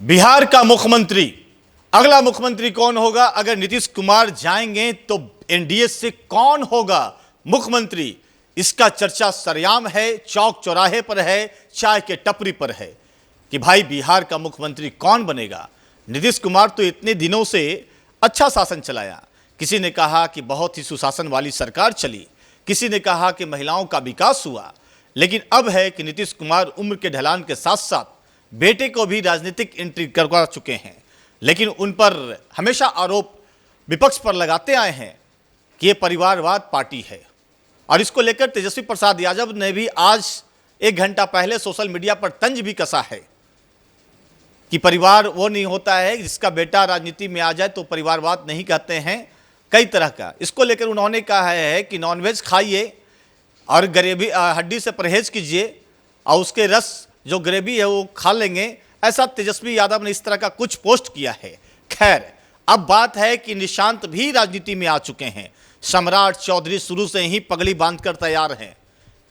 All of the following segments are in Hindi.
बिहार का मुख्यमंत्री, अगला मुख्यमंत्री कौन होगा? अगर नीतीश कुमार जाएंगे तो एनडीए से कौन होगा मुख्यमंत्री? इसका चर्चा सरेआम है, चौक चौराहे पर है, चाय के टपरी पर है कि भाई बिहार का मुख्यमंत्री कौन बनेगा। नीतीश कुमार तो इतने दिनों से अच्छा शासन चलाया, किसी ने कहा कि बहुत ही सुशासन वाली सरकार चली, किसी ने कहा कि महिलाओं का विकास हुआ, लेकिन अब है कि नीतीश कुमार उम्र के ढलान के साथ साथ बेटे को भी राजनीतिक एंट्री करवा चुके हैं। लेकिन उन पर हमेशा आरोप विपक्ष पर लगाते आए हैं कि ये परिवारवाद पार्टी है, और इसको लेकर तेजस्वी प्रसाद यादव ने भी आज 1 घंटा पहले सोशल मीडिया पर तंज भी कसा है कि परिवार वो नहीं होता है जिसका बेटा राजनीति में आ जाए तो परिवारवाद नहीं कहते हैं, कई तरह का। इसको लेकर उन्होंने कहा है कि नॉनवेज खाइए और ग्रेवी हड्डी से परहेज कीजिए और उसके रस जो ग्रेवी है वो खा लेंगे, ऐसा तेजस्वी यादव ने इस तरह का कुछ पोस्ट किया है। खैर, अब बात है कि निशांत भी राजनीति में आ चुके हैं। सम्राट चौधरी शुरू से ही पगड़ी बांधकर तैयार हैं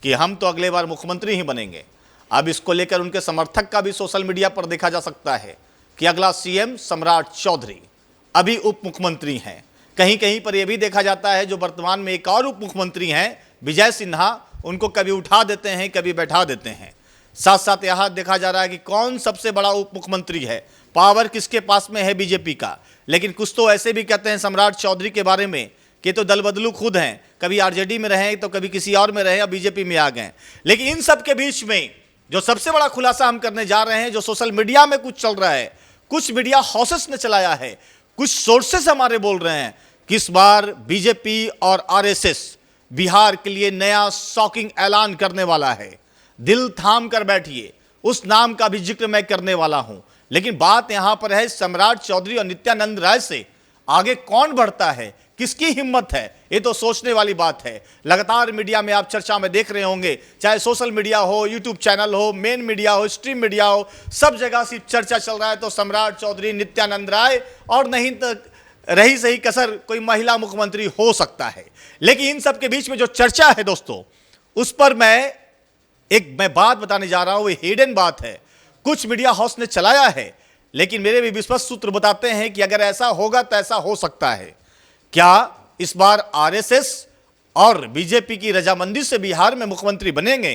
कि हम तो अगले बार मुख्यमंत्री ही बनेंगे। अब इसको लेकर उनके समर्थक का भी सोशल मीडिया पर देखा जा सकता है कि अगला सीएम सम्राट चौधरी अभी उप मुख्यमंत्री हैं। कहीं कहीं पर यह भी देखा जाता है जो वर्तमान में एक और उप मुख्यमंत्री हैं विजय सिन्हा, उनको कभी उठा देते हैं कभी बैठा देते हैं। साथ साथ यह देखा जा रहा है कि कौन सबसे बड़ा उप मुख्यमंत्री है, पावर किसके पास में है बीजेपी का। लेकिन कुछ तो ऐसे भी कहते हैं सम्राट चौधरी के बारे में कि तो दल बदलू खुद हैं, कभी आरजेडी में रहे तो कभी किसी और में रहे, अब बीजेपी में आ गए। लेकिन इन सब के बीच में जो सबसे बड़ा खुलासा हम करने जा रहे हैं, जो सोशल मीडिया में कुछ चल रहा है, कुछ मीडिया हाउसेस ने चलाया है, कुछ सोर्सेस हमारे बोल रहे हैं कि इस बार बीजेपी और आरएसएस बिहार के लिए नया शॉकिंग ऐलान करने वाला है। दिल थाम कर बैठिए, उस नाम का भी जिक्र मैं करने वाला हूं। लेकिन बात यहां पर है सम्राट चौधरी और नित्यानंद राय से आगे कौन बढ़ता है, किसकी हिम्मत है, ये तो सोचने वाली बात है। लगातार मीडिया में आप चर्चा में देख रहे होंगे, चाहे सोशल मीडिया हो, यूट्यूब चैनल हो, मेन मीडिया हो, स्ट्रीम मीडिया हो, सब जगह सिर्फ चर्चा चल रहा है तो सम्राट चौधरी, नित्यानंद राय और नहीं तो रही सही कसर कोई महिला मुख्यमंत्री हो सकता है। लेकिन इन सब के बीच में जो चर्चा है दोस्तों, उस पर मैं बात बताने जा रहा हूं, वो हिडन बात है, कुछ मीडिया हाउस ने चलाया है, लेकिन मेरे भी विश्वस्त सूत्र बताते हैं कि अगर ऐसा होगा तो ऐसा हो सकता है। क्या इस बार आरएसएस और बीजेपी की रजामंदी से बिहार में मुख्यमंत्री बनेंगे?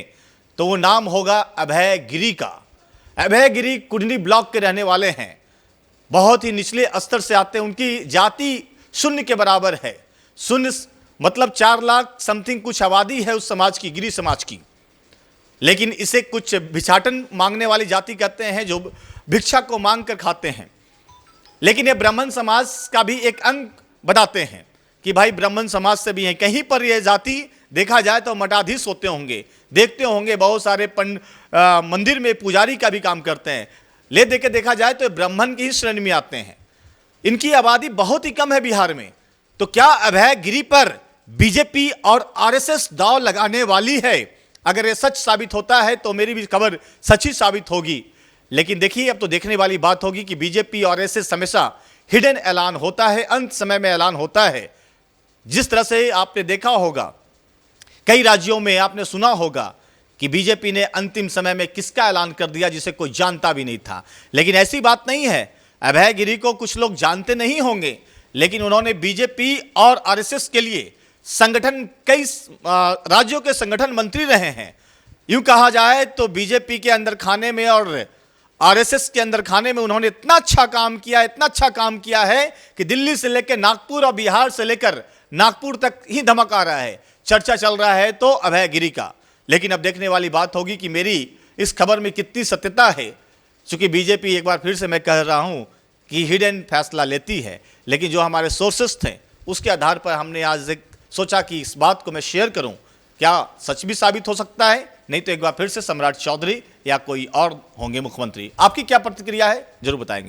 तो वो नाम होगा अभय गिरी का। अभय गिरी कुंडली ब्लॉक के रहने वाले हैं, बहुत ही निचले स्तर से आते हैं, उनकी जाति शून्य के बराबर है। शून्य मतलब 4 लाख समथिंग कुछ आबादी है उस समाज की, गिरी समाज की। लेकिन इसे कुछ भिक्षाटन मांगने वाली जाति कहते हैं, जो भिक्षा को मांग कर खाते हैं। लेकिन ये ब्राह्मण समाज का भी एक अंग बताते हैं कि भाई ब्राह्मण समाज से भी हैं। कहीं पर यह जाति देखा जाए तो मठाधीश होते होंगे, देखते होंगे, बहुत सारे मंदिर में पुजारी का भी काम करते हैं। ले दे के देखा जाए तो ब्राह्मण की ही श्रेणी में आते हैं। इनकी आबादी बहुत ही कम है बिहार में। तो क्या अभय गिरी पर बीजेपी और आरएसएस दांव लगाने वाली है? अगर ये सच साबित होता है तो मेरी भी खबर सच ही साबित होगी। लेकिन देखिए, अब तो देखने वाली बात होगी कि बीजेपी और आरएसएस हमेशा हिडन ऐलान होता है, अंत समय में ऐलान होता है। जिस तरह से आपने देखा होगा, कई राज्यों में आपने सुना होगा कि बीजेपी ने अंतिम समय में किसका ऐलान कर दिया जिसे कोई जानता भी नहीं था। लेकिन ऐसी बात नहीं है। अभय गिरी को कुछ लोग जानते नहीं होंगे, लेकिन उन्होंने बीजेपी और आरएसएस के लिए संगठन, कई राज्यों के संगठन मंत्री रहे हैं। यूं कहा जाए तो बीजेपी के अंदर खाने में और आरएसएस के अंदर खाने में उन्होंने इतना अच्छा काम किया, इतना अच्छा काम किया है कि दिल्ली से लेकर नागपुर और बिहार से लेकर नागपुर तक ही धमक आ रहा है, चर्चा चल रहा है तो अभय गिरी का। लेकिन अब देखने वाली बात होगी कि मेरी इस खबर में कितनी सत्यता है। चूंकि बीजेपी, एक बार फिर से मैं कह रहा हूं कि हिडन फैसला लेती है, लेकिन जो हमारे सोर्सेस थे उसके आधार पर हमने आज सोचा कि इस बात को मैं शेयर करूं। क्या सच भी साबित हो सकता है? नहीं तो एक बार फिर से सम्राट चौधरी या कोई और होंगे मुख्यमंत्री। आपकी क्या प्रतिक्रिया है, जरूर बताएंगे।